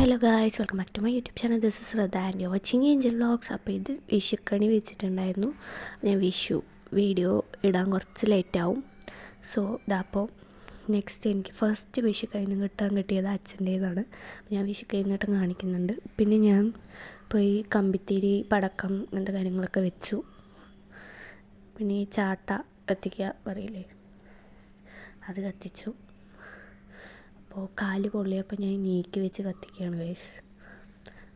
Hello guys, welcome back to my YouTube channel. This is Shraddha and you watching Angel vlogs. അപ്പോൾ ഇത് വിഷുക്കണി വെച്ചിട്ടുണ്ടായിരുന്നു. ഞാൻ വിഷു വീഡിയോ ഇടാൻ കുറച്ച് ലേറ്റാവും. സോ ഇതപ്പോൾ നെക്സ്റ്റ് എനിക്ക് ഫസ്റ്റ് വിഷു കഴിഞ്ഞ് കിട്ടിയത് അച്ഛൻ്റേതാണ്. ഞാൻ വിഷു കഴിഞ്ഞിട്ട് കാണിക്കുന്നുണ്ട്. പിന്നെ ഞാൻ പോയി കമ്പിത്തിരി, പടക്കം അങ്ങനത്തെ കാര്യങ്ങളൊക്കെ വെച്ചു. പിന്നെ ഈ ചാട്ട കത്തിക്കുക പറയില്ലേ, അത് കത്തിച്ചു. അപ്പോൾ കാല് പൊള്ളിയപ്പോൾ ഞാൻ നീക്കി വെച്ച് കത്തിക്കുകയാണ് ഗൈസ്.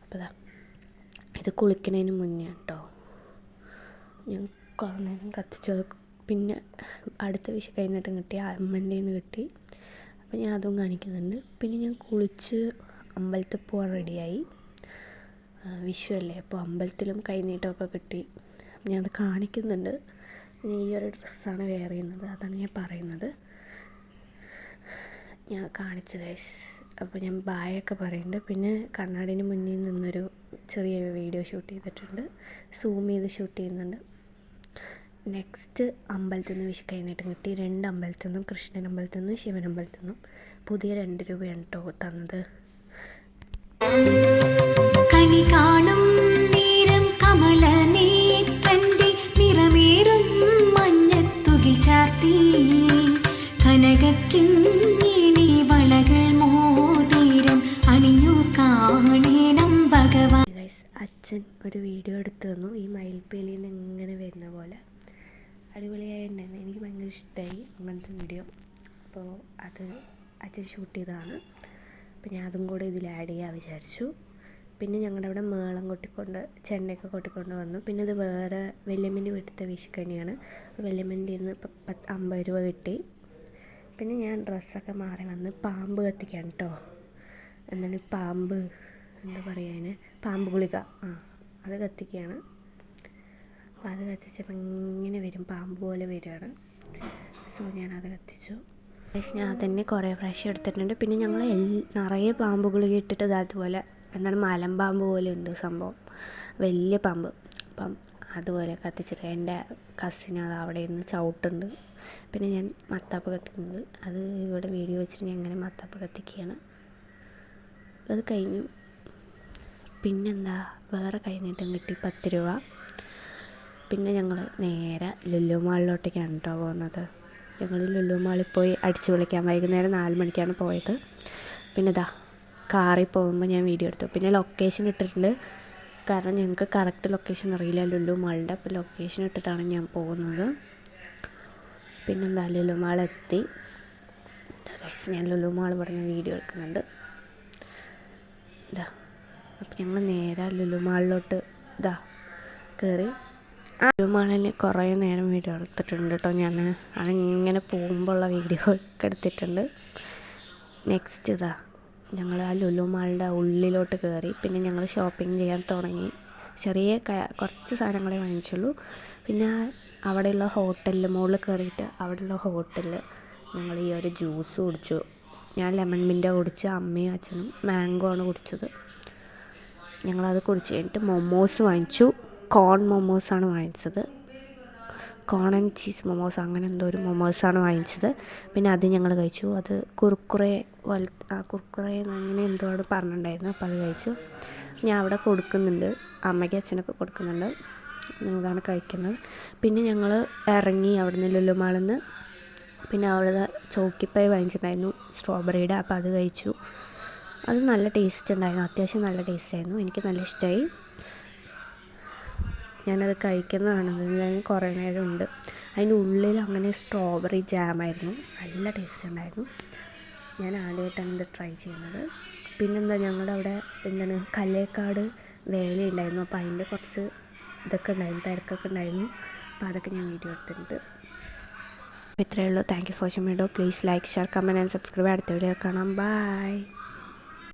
അപ്പോൾ ഇത് കുളിക്കുന്നതിന് മുന്നേ കേട്ടോ ഞാൻ കുറേ നേരം കത്തിച്ചു. പിന്നെ അടുത്ത വിഷു കഴിഞ്ഞിട്ടും കിട്ടി, അമ്മൻ്റെ നിന്ന് കിട്ടി. അപ്പോൾ ഞാൻ അതും കാണിക്കുന്നുണ്ട്. പിന്നെ ഞാൻ കുളിച്ച് അമ്പലത്തിൽ പോകാൻ റെഡിയായി. വിഷു അല്ലേ, അപ്പോൾ അമ്പലത്തിലും കൈനീട്ടമൊക്കെ കിട്ടി. ഞാനത് കാണിക്കുന്നുണ്ട്. ഞാൻ ഈ ഒരു ഡ്രസ്സാണ് വെയർ ചെയ്യുന്നത്, അതാണ് ഞാൻ പറയുന്നത്. ഞാൻ കാണിച്ചു ഗൈസ്. അപ്പോൾ ഞാൻ ബായൊക്കെ പറയുന്നുണ്ട്. പിന്നെ കണ്ണാടിന് മുന്നിൽ നിന്നൊരു ചെറിയ വീഡിയോ ഷൂട്ട് ചെയ്തിട്ടുണ്ട്, സൂം ചെയ്ത് ഷൂട്ട് ചെയ്യുന്നുണ്ട്. നെക്സ്റ്റ് അമ്പലത്തിൽ നിന്ന് വിഷു കഴിഞ്ഞിട്ട് കിട്ടി. 2 അമ്പലത്തിൽ നിന്നും, കൃഷ്ണൻ അമ്പലത്തിൽ നിന്നും ശിവൻ അമ്പലത്തിൽ നിന്നും പുതിയ 2 രൂപയാണ് കേട്ടോ തന്നത്. കണി കാണും നേരം കമല നേത്രന്റെ നിറമേറും മഞ്ഞത്തുകിൽ ചാർത്തി കനകക്കും അച്ഛൻ ഒരു വീഡിയോ എടുത്തു തന്നു. ഈ മയിൽപ്പീലിയിൽ നിന്ന് ഇങ്ങനെ വരുന്ന പോലെ അടിപൊളിയായിട്ടുണ്ടായിരുന്നു. എനിക്ക് ഭയങ്കര ഇഷ്ടമായി അങ്ങനത്തെ വീഡിയോ. അപ്പോൾ അത് അച്ഛൻ ഷൂട്ട് ചെയ്തതാണ്. അപ്പോൾ ഞാൻ അതും കൂടെ ഇതിൽ ആഡ് ചെയ്യാൻ വിചാരിച്ചു. പിന്നെ ഞങ്ങളുടെ അവിടെ മേളം കൊട്ടിക്കൊണ്ട് ചെണ്ടയൊക്കെ കൊട്ടിക്കൊണ്ട് വന്നു. പിന്നെ ഇത് വേറെ വല്യമ്മൻ്റെ വീട്ടിലത്തെ വിഷുക്കണിയാണ്. വല്യമ്മൻ്റെ നിന്ന് 50 രൂപ കിട്ടി. പിന്നെ ഞാൻ ഡ്രസ്സൊക്കെ മാറി വന്ന് പാമ്പ് കത്തിക്കാൻ കേട്ടോ. എന്താണ് പാമ്പ്, എന്താ പറയുക അതിന്, പാമ്പ് ഗുളിക, അത് കത്തിക്കുകയാണ്. അപ്പോൾ അത് കത്തിച്ചപ്പോൾ ഇങ്ങനെ വരും, പാമ്പ് പോലെ വരികയാണ്. സോ ഞാനത് കത്തിച്ചു. ഞാൻ തന്നെ കുറേ പ്രാവശ്യം എടുത്തിട്ടുണ്ട്. പിന്നെ ഞങ്ങൾ നിറയെ പാമ്പ് ഗുളിക ഇട്ടിട്ട് അതുപോലെ എന്താണ് മലമ്പാമ്പ് പോലെ ഉണ്ട് സംഭവം, വലിയ പാമ്പ്. അപ്പം അതുപോലെ കത്തിച്ചിട്ട് എൻ്റെ കസിന് അത് അവിടെ നിന്ന് ചവിട്ടുണ്ട്. പിന്നെ ഞാൻ മത്താപ്പ് കത്തിക്കുന്നത്, അത് ഇവിടെ വീഡിയോ വെച്ചിട്ട് ഞാൻ എങ്ങനെ മത്താപ്പ് കത്തിക്കുകയാണ്. അത് കഴിഞ്ഞു. പിന്നെന്താ, വേറെ കൈനീട്ടം കിട്ടി 10 രൂപ. പിന്നെ ഞങ്ങൾ നേരെ ലുലു മാളിലോട്ടേക്കാണ് കേട്ടോ പോകുന്നത്. ഞങ്ങൾ ലുലു മാളിൽ പോയി അടിച്ചു വിളിക്കാൻ വൈകുന്നേരം 4 മണിക്കാണ് പോയത്. പിന്നെ കാറിൽ പോകുമ്പോൾ ഞാൻ വീഡിയോ എടുത്തു. പിന്നെ ലൊക്കേഷൻ ഇട്ടിട്ടുണ്ട്, കാരണം ഞങ്ങൾക്ക് കറക്റ്റ് ലൊക്കേഷൻ അറിയില്ല ലുലു മാളിൻ്റെ. അപ്പോൾ ലൊക്കേഷൻ ഇട്ടിട്ടാണ് ഞാൻ പോകുന്നത്. പിന്നെന്താ, ലുലു മാളെത്തി. ഞാൻ ലുലു മാൾ പറഞ്ഞ വീഡിയോ എടുക്കുന്നുണ്ട്. അപ്പം ഞങ്ങൾ നേരെ ലുലു മാളിലോട്ട് കയറി. ലുലു മാളിൽ കുറേ നേരം വീഡിയോ എടുത്തിട്ടുണ്ട് കേട്ടോ ഞാൻ. അങ്ങനെ പോകുമ്പോൾ ഉള്ള വീഡിയോ ഒക്കെ എടുത്തിട്ടുണ്ട്. നെക്സ്റ്റ് ഞങ്ങൾ ആ ലുലു മാളിൻ്റെ ഉള്ളിലോട്ട് കയറി. പിന്നെ ഞങ്ങൾ ഷോപ്പിംഗ് ചെയ്യാൻ തുടങ്ങി. ചെറിയ കുറച്ച് സാധനങ്ങളെ വാങ്ങിച്ചുള്ളൂ. പിന്നെ അവിടെയുള്ള ഹോട്ടലിൽ മുകളിൽ കയറിയിട്ട് അവിടെയുള്ള ഹോട്ടലിൽ ഞങ്ങൾ ഈ ഒരു ജ്യൂസ് കുടിച്ചു. ഞാൻ ലെമൺ മിൻ്റ കുടിച്ച്, അമ്മയും അച്ഛനും മാംഗോ ആണ് കുടിച്ചത്. ഞങ്ങളത് കുടിച്ച് കഴിഞ്ഞിട്ട് മൊമോസ് വാങ്ങിച്ചു. കോൺ മൊമോസാണ് വാങ്ങിച്ചത്, കോൺ ആൻഡ് ചീസ് മൊമോസ്, അങ്ങനെ എന്തോ ഒരു മൊമോസാണ് വാങ്ങിച്ചത്. പിന്നെ അത് ഞങ്ങൾ കഴിച്ചു. അത് കുർക്കുറെ അങ്ങനെ എന്തോ അവിടെ പറഞ്ഞിട്ടുണ്ടായിരുന്നു. അപ്പോൾ അത് കഴിച്ചു. ഞാൻ അവിടെ കൊടുക്കുന്നുണ്ട്, അമ്മയ്ക്ക് അച്ഛനൊക്കെ കൊടുക്കുന്നുണ്ട്. ഞങ്ങളാണ് കഴിക്കുന്നത്. പിന്നെ ഞങ്ങൾ ഇറങ്ങി അവിടെ നിന്ന് ലുലു മാളിൽ നിന്ന്. പിന്നെ അവിടെ ചോക്കിപ്പൈ വാങ്ങിച്ചിട്ടുണ്ടായിരുന്നു സ്ട്രോബെറിയുടെ, അപ്പോൾ അത് കഴിച്ചു. അത് നല്ല ടേസ്റ്റ് ഉണ്ടായിരുന്നു, അത്യാവശ്യം നല്ല ടേസ്റ്റ് ആയിരുന്നു, എനിക്ക് നല്ല ഇഷ്ടമായി. ഞാനത് കഴിക്കുന്നതാണ്. കുറേ നേരം ഉണ്ട്. അതിൻ്റെ ഉള്ളിൽ അങ്ങനെ സ്ട്രോബെറി ജാമായിരുന്നു, നല്ല ടേസ്റ്റ് ഉണ്ടായിരുന്നു. ഞാൻ ആദ്യമായിട്ടാണ് ഇത് ട്രൈ ചെയ്യുന്നത്. പിന്നെന്താ, ഞങ്ങളുടെ അവിടെ എന്താണ് കല്ലേക്കാട് വേലയുണ്ടായിരുന്നു. അപ്പോൾ അതിൻ്റെ കുറച്ച് ഇതൊക്കെ ഉണ്ടായിരുന്നു, തിരക്കൊക്കെ ഉണ്ടായിരുന്നു. അപ്പോൾ അതൊക്കെ ഞാൻ വീഡിയോ എടുത്തിട്ടുണ്ട്. ഇത്രയേ ഉള്ളൂ. Thank you for watching video. Please like, share, comment and subscribe. അടുത്ത വീഡിയോ കാണാം. ബൈ.